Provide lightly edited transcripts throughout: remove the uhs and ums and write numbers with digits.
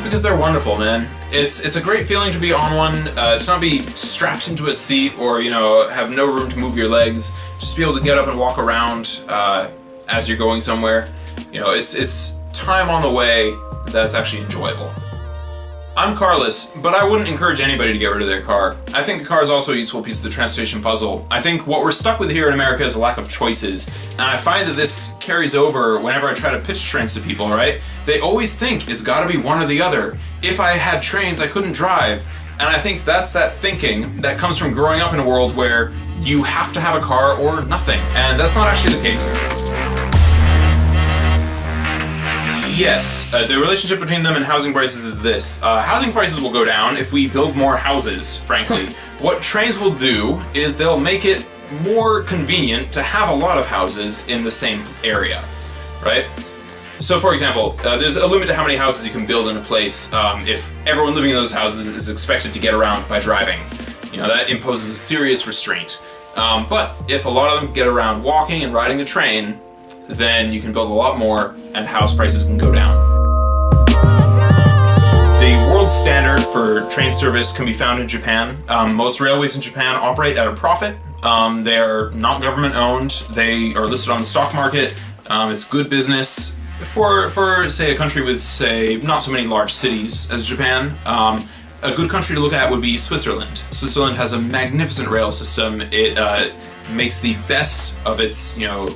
because they're wonderful, man. It's a great feeling to be on one, to not be strapped into a seat or, have no room to move your legs. Just be able to get up and walk around as you're going somewhere. It's time on the way that's actually enjoyable. I'm carless, but I wouldn't encourage anybody to get rid of their car. I think a car is also a useful piece of the transportation puzzle. I think what we're stuck with here in America is a lack of choices, and I find that this carries over whenever I try to pitch trains to people, right? They always think it's gotta be one or the other. If I had trains, I couldn't drive. And I think that's that thinking that comes from growing up in a world where you have to have a car or nothing, and that's not actually the case. Yes, the relationship between them and housing prices is this. Housing prices will go down if we build more houses, frankly. What trains will do is they'll make it more convenient to have a lot of houses in the same area, right? So for example, there's a limit to how many houses you can build in a place if everyone living in those houses is expected to get around by driving. That imposes a serious restraint. But if a lot of them get around walking and riding the train, then you can build a lot more and house prices can go down. The world standard for train service can be found in Japan. Most railways in Japan operate at a profit. They are not government owned. They are listed on the stock market. It's good business. For say a country with, say, not so many large cities as Japan, a good country to look at would be Switzerland. Switzerland has a magnificent rail system. It makes the best of its,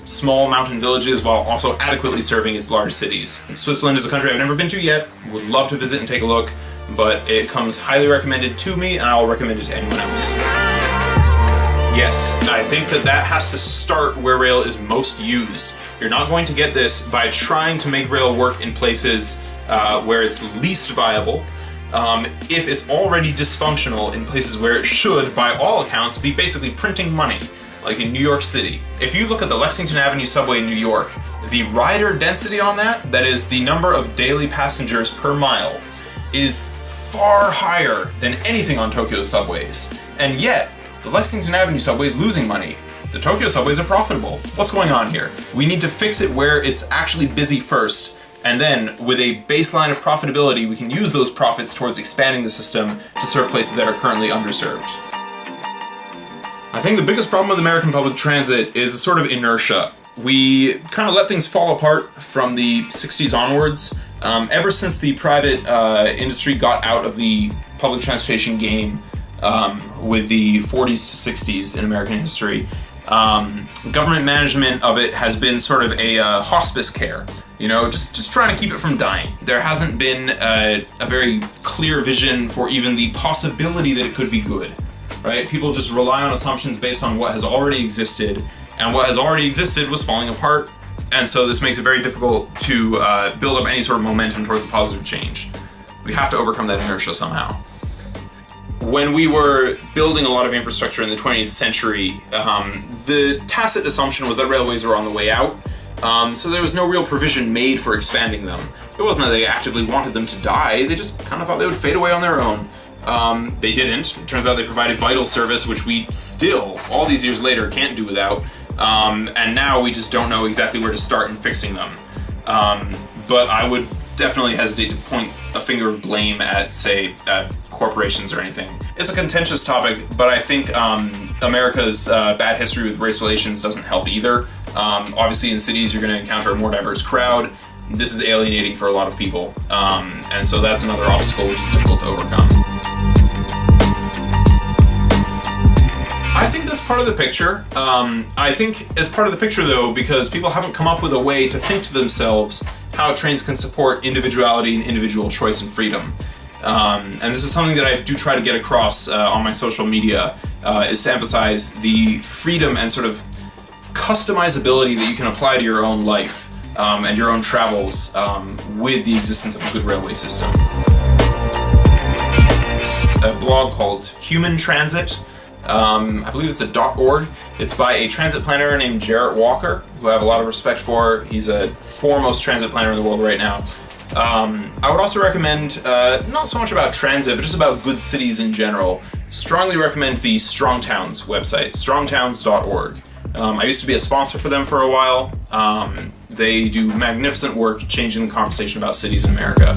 small mountain villages while also adequately serving its large cities. Switzerland is a country I've never been to yet, would love to visit and take a look, but it comes highly recommended to me and I'll recommend it to anyone else. Yes, I think that has to start where rail is most used. You're not going to get this by trying to make rail work in places where it's least viable. If it's already dysfunctional in places where it should, by all accounts, be basically printing money, like in New York City. If you look at the Lexington Avenue subway in New York, the rider density on that is the number of daily passengers per mile, is far higher than anything on Tokyo's subways. And yet, the Lexington Avenue subway is losing money. The Tokyo subways are profitable. What's going on here? We need to fix it where it's actually busy first, and then with a baseline of profitability, we can use those profits towards expanding the system to serve places that are currently underserved. I think the biggest problem with American public transit is a sort of inertia. We kind of let things fall apart from the 60s onwards. Ever since the private industry got out of the public transportation game with the 40s to 60s in American history, government management of it has been sort of a hospice care. Just trying to keep it from dying. There hasn't been a very clear vision for even the possibility that it could be good. Right? People just rely on assumptions based on what has already existed, and what has already existed was falling apart, and so this makes it very difficult to build up any sort of momentum towards a positive change. We have to overcome that inertia somehow. When we were building a lot of infrastructure in the 20th century, the tacit assumption was that railways were on the way out, so there was no real provision made for expanding them. It wasn't that they actively wanted them to die, they just kind of thought they would fade away on their own. They didn't. It turns out they provided vital service, which we still, all these years later, can't do without. And now we just don't know exactly where to start in fixing them. But I would definitely hesitate to point a finger of blame at, say, corporations or anything. It's a contentious topic, but I think America's bad history with race relations doesn't help either. Obviously, in cities, you're going to encounter a more diverse crowd. This is alienating for a lot of people. And so that's another obstacle which is difficult to overcome. I think that's part of the picture. I think it's part of the picture, though, because people haven't come up with a way to think to themselves how trains can support individuality and individual choice and freedom. And this is something that I do try to get across on my social media, is to emphasize the freedom and sort of customizability that you can apply to your own life and your own travels with the existence of a good railway system. A blog called Human Transit. I believe it's a .org. It's by a transit planner named Jarrett Walker, who I have a lot of respect for. He's a foremost transit planner in the world right now. I would also recommend, not so much about transit, but just about good cities in general. Strongly recommend the Strong Towns website, strongtowns.org. I used to be a sponsor for them for a while. They do magnificent work changing the conversation about cities in America.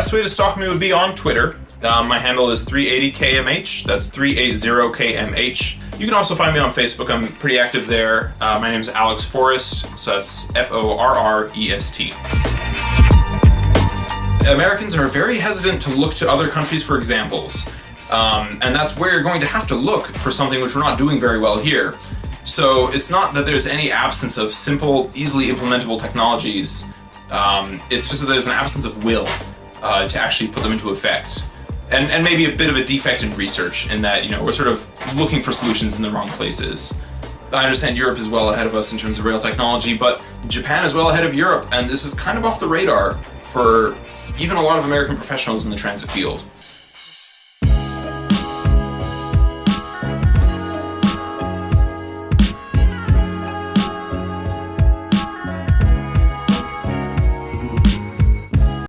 best way to stalk me would be on Twitter. My handle is 380kmh. That's 380kmh. You can also find me on Facebook. I'm pretty active there. My name is Alex Forrest, so that's Forrest. Americans are very hesitant to look to other countries for examples. And that's where you're going to have to look for something which we're not doing very well here. So it's not that there's any absence of simple, easily implementable technologies. It's just that there's an absence of will to actually put them into effect. And maybe a bit of a defect in research in that, we're sort of looking for solutions in the wrong places. I understand Europe is well ahead of us in terms of rail technology, but Japan is well ahead of Europe, and this is kind of off the radar for even a lot of American professionals in the transit field.